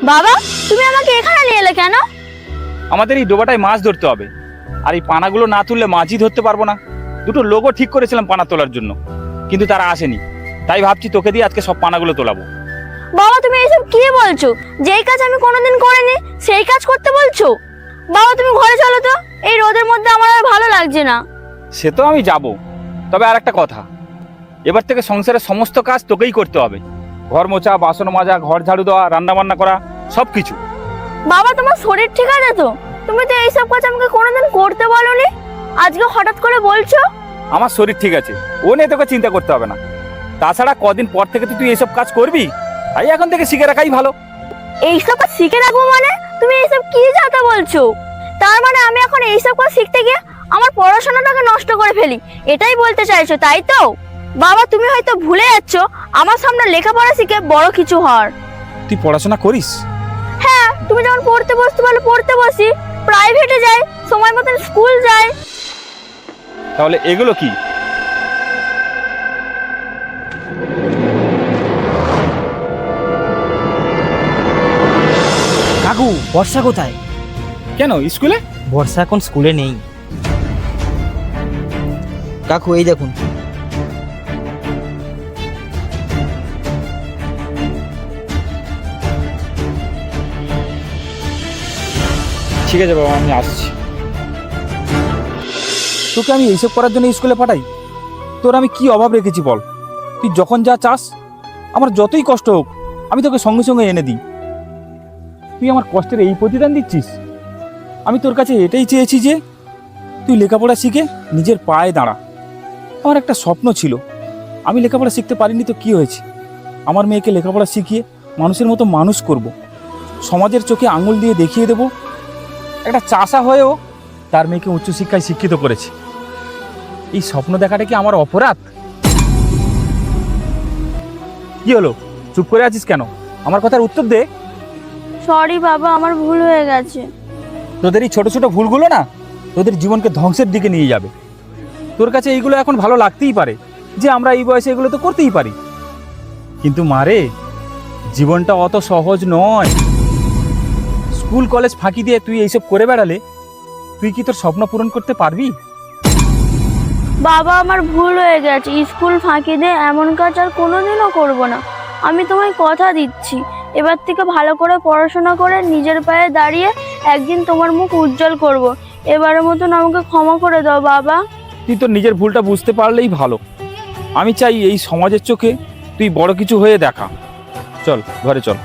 বাবা, তুমি আমাকে এখানে নিয়ে এলে কেন? আমাদের এই ডোবাটায় মাছ ধরতে হবে, আর এই পানাগুলো না তুললে মাছই ধরতে পারবো না। দুটো লোকও ঠিক করেছিলাম পানা তোলার জন্য, কিন্তু তারা আসেনি। তাই ভাবছি তোকে দিয়ে আজকে সব পানাগুলো তোলাবো। বাবা, তুমি এইসব কি বলছো? যেই কাজ আমি কোনোদিন করিনি সেই কাজ করতে বলছো? বাবা, তুমি ঘরে চলো তো, এই রোদের মধ্যে আমার আর ভালো লাগছে না। সে তো আমি যাব, তবে আর একটা কথা, এবার থেকে সংসারের সমস্ত কাজ তোকেই করতে হবে। ঘর মোছা, বাসন মাজা, ঘর ঝাড়ু দেওয়া, রান্না বান্না করা, সব কিছু। বাবা, তোমার শরীর ঠিক আছে তো? তুমি তো এইসব কাজ আমাকে কোনোদিন করতে বলোনি, আজকে হঠাৎ করে বলছো। আমার শরীর ঠিক আছে, ও নিয়ে তোকে চিন্তা করতে হবে না। তাছাড়া কদিন পর থেকে তুই এইসব কাজ করবি, তাই এখন থেকে শিখে রাখাই ভালো। এইসব কাজ শিখে রাখবো মানে? তুমি এইসব কি যাতা বলছো? তার মানে আমি এখন এইসব কাজ শিখতে গিয়ে আমার পড়াশোনাটাকে নষ্ট করে ফেলি, এটাই বলতে চাইছো তাই তো? বাবা, তুমি হয়তো ভুলে যাচ্ছ আমার সামনে লেখাপড়া শিখে বড় কিছু হওয়ার। তুই পড়াশোনা করিস? হ্যাঁ, তুমি যখন পড়তে বসতে বলে পড়তে বসি, প্রাইভেটে যাই, সময় মতন স্কুল যাই। তাহলে এগুলো কি? কাকু, বর্ষা কোথায়? কেন স্কুলে? বর্ষা এখন স্কুলে নেই। কাকু, এই দেখুন। ঠিক আছে বাবা, আমি আসছি। তোকে আমি এইসব করার জন্য স্কুলে পাঠাই? তোর আমি কি অভাব রেখেছি বল? তুই যখন যা চাস, আমার যতই কষ্ট হোক আমি তোকে সঙ্গে সঙ্গে এনে দিই। তুই আমার কষ্টের এই প্রতিদান দিচ্ছিস? আমি তোর কাছে এটাই চেয়েছি যে তুই লেখাপড়া শিখে নিজের পায়ে দাঁড়া। আমার একটা স্বপ্ন ছিল, আমি লেখাপড়া শিখতে পারিনি তো কি হয়েছে? আমার মেয়েকে লেখাপড়া শিখিয়ে মানুষের মতো মানুষ করব, সমাজের চোখে আঙুল দিয়ে দেখিয়ে দেব একটা চাষা হয়েও তার মেয়েকে উচ্চশিক্ষায় শিক্ষিত করেছে। এই স্বপ্ন দেখাটা কি আমার অপরাধ? কি হলো, চুপ করে আছিস কেন? আমার কথার উত্তর দে। সরি বাবা, আমার ভুল হয়ে গেছে। তোদের এই ছোট ছোট ভুলগুলো না তোদের জীবনকে ধ্বংসের দিকে নিয়ে যাবে। তোর কাছে এইগুলো এখন ভালো লাগতেই পারে যে আমরা এই বয়সে এগুলো তো করতেই পারি, কিন্তু মারে, জীবনটা অত সহজ নয়। স্কুল কলেজ ফাঁকি দিয়ে তুই এইসব করে বেড়ালে তুই কি তোর স্বপ্ন পূরণ করতে পারবি? বাবা, আমার ভুল হয়ে গেছে, স্কুল ফাঁকি দিয়ে এমন কাজ আর কোনোদিনও করব না। আমি তোমায় কথা দিচ্ছি, এবার থেকে ভালো করে পড়াশোনা করে নিজের পায়ে দাঁড়িয়ে একদিন তোমার মুখ উজ্জ্বল করব। এবারের মতন আমাকে ক্ষমা করে দাও বাবা। তুই তোর নিজের ভুলটা বুঝতে পারলেই ভালো। আমি চাই এই সমাজের চোখে তুই বড় কিছু হয়ে দেখা। চল ঘরে চল।